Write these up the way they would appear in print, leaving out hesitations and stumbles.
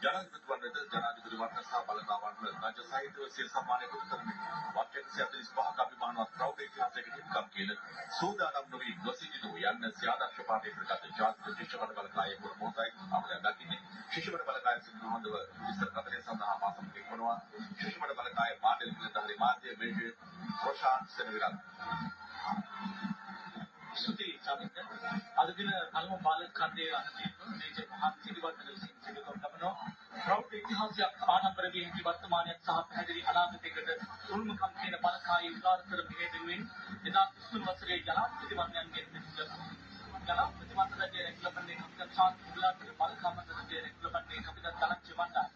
ජනාධිපතිවරණයට ජනාධිපති වර්ණ සහ බලකාවන්ව රාජ්‍ය සාහිත්‍ය සිය සම්මානය පුද කරමින් වර්ෂ 145ක අභිමානවත් ප්‍රෞಢ ඉතිහාසයක හිමිකම් කියන සූදානම් නොවී නොසිටිනු යන්න සියාදක්ෂ පාඨය කරගත් ජාතික ශිෂ්‍යපද බලකායේ පුරමෝතයි අපිට දකින්නේ ශිෂ්‍යපද බලකාය සිංහවන්දව විස්තර කතරේ සඳහා මාසම් එක්වනවා ශිෂ්‍යපද බලකායේ පාඩල නිලධාරී මාධ්‍ය මේජර් රොෂාන් සෙනවිරත් ස්තුතියි චමිත අද දින පළමු බාලක ඛණ්ඩයේ අනතිම මේජර් මහත් සිරිවර්ධන විසින් සිදු කරන ලබන ප්‍රෞಢ ඉතිහාසයක් ආඩම්බර විය හැකි වර්තමානයක් සහ පැහැදිලි අනාගතයකට උරුමකම් කියන බලකායේ උදාරතර මෙහෙයුමින් 2023 වසරේ ජනාධිපතිවරණයන්ගෙන් ජනාධිපතිවරණයේ රැකලපන්නේ කපිටන් ශාන්ති මුලාතර බලකාමන්දරයේ රැකලපන්නේ කපිටන් තලච්චි වණ්ඩා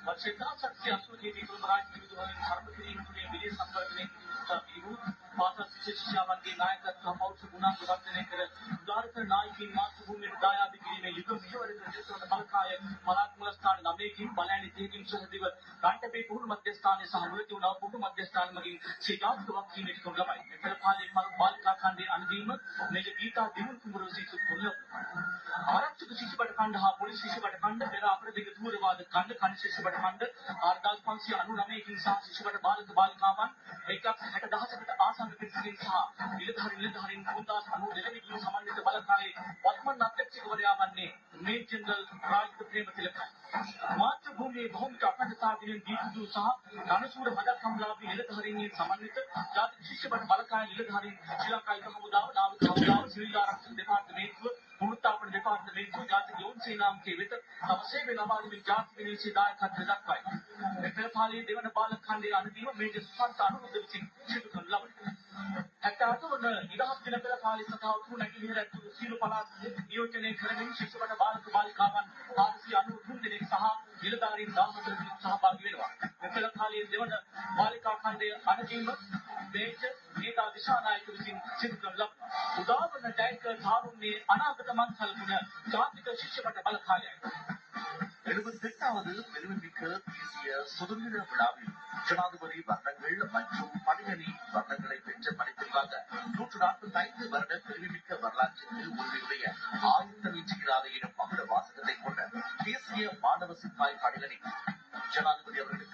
වර්ෂ 1980 දී කුරුම රාජ්‍ය විදුහලින් සර්ව කිරීමේ විදේශ සංවර්ධනයේ පිළිතුරු පාසල් ශිෂ්‍යයන්ගේ නායකත්ව පෞරුෂ ගුණාංග වර්ධනය කර උදාරතර නායකයින් මාතෘභූමියට දායාද කිරීමේ යුග මෙහෙවරක නිරතවන බලකාය පළාත් මුල ස්ථාන 9කින් බලයන් 3කින් සහදිව රාජ්‍යපේ පුහුණු මධ්‍යස්ථානයේ සහ මුලතිව නව පුහුණු මධ්‍යස්ථාන මගින් සිතාත්ක වක්කීමට කොන් ලබයි. මෙතන පාලේ බාලිකා ඛණ්ඩයේ අනදීම මේජ ගීතා දිනුල් කුමරු සිසු කොල්ල ආරක්ෂක ශිෂ්‍යපද ඛණ්ඩ හා පොලිස් ශිෂ්‍යපද ඛණ්ඩ පෙර අපරදිග ධූරවාද ඛණ්ඩ කණි ශිෂ්‍යපද ඛණ්ඩ 4599කින් සහ ශිෂ්‍යපද බාලක බාලිකාවන් 1,60,000කට ආසන්න පිරිසකින් සහ නිලධාරීන් 3092කින් සමන්විත බලකායේ වත්මන් අධ්‍යක්ෂකවරයා වන්නේ මේජර් ජෙනරල් රාජිත ප්‍රේමතිලකයි. මාතෘභූමියේ බහුමුඛ අඛණ්ඩතාවයෙන් දීප්තිදු සහ රණසූර පදක් හමුදාවේ නිලධාරීන්ගේ සමන්විත ජාතික ශිෂ්‍යපද බලකායේ නිලධාරීන් ශ්‍රී ලංකා යුද හමුදාව නාවික හමුදාව සිවිල් ආරක්ෂක දෙපාර්තමේන්තුව පුනරුත්ථාපන දෙපාර්තමේන්තුව ජාතික යොවුන් සේනාංකයේ වෙත තම සේවය ලබා දෙමින් ජාතික විනිශ්චය දායකත්වය දක්වයි. මෙතන පාළියේ දෙවන බාලක ඛණ්ඩයේ අනදීම මේජර් සුසන්ත අනුරුද්ධ විසින් සිදු කරන ලබයි. 74 වන නිදහස් දින පෙර කාලේ සතාව තුන නැගිලිහිර ඇතුළු සීල පළාත් නියෝජනය කරමින් ශිෂ්‍යපද බාලක බාලිකාවන් 493 දෙනෙක් සහ නිලධාරීන් 14 දෙනෙක් සහභාගී වෙනවා. මෙතන කාලයේ දෙවන බාලිකා ඛණ්ඩයේ අනදීම මේජර් නේතා දිශානායක විසින් සිදු කරන ලබනවා. උදාවන ටැංක තාරුණ්‍යයේ අනාගත මංසල්පුන ජාතික ශිෂ්‍යපද බලකායයි. 78வது பெருமைமிக்க தேசிய சுதந்திர விழாவில் ஜனாதிபதி வர்ணங்கள் மற்றும் பணியணி வர்ணங்களை பெற்ற பணிப்பிரிவாக 145 வருட பெருமைமிக்க வரலாற்றிற்கு உரிமையுடைய ஆயுத்த வீச்சுகிறாத எனும் மகுட வாசகத்தை கொண்ட தேசிய மாணவ சிப்பாய் பணியணி ஜனாதிபதி அவர்களுக்கு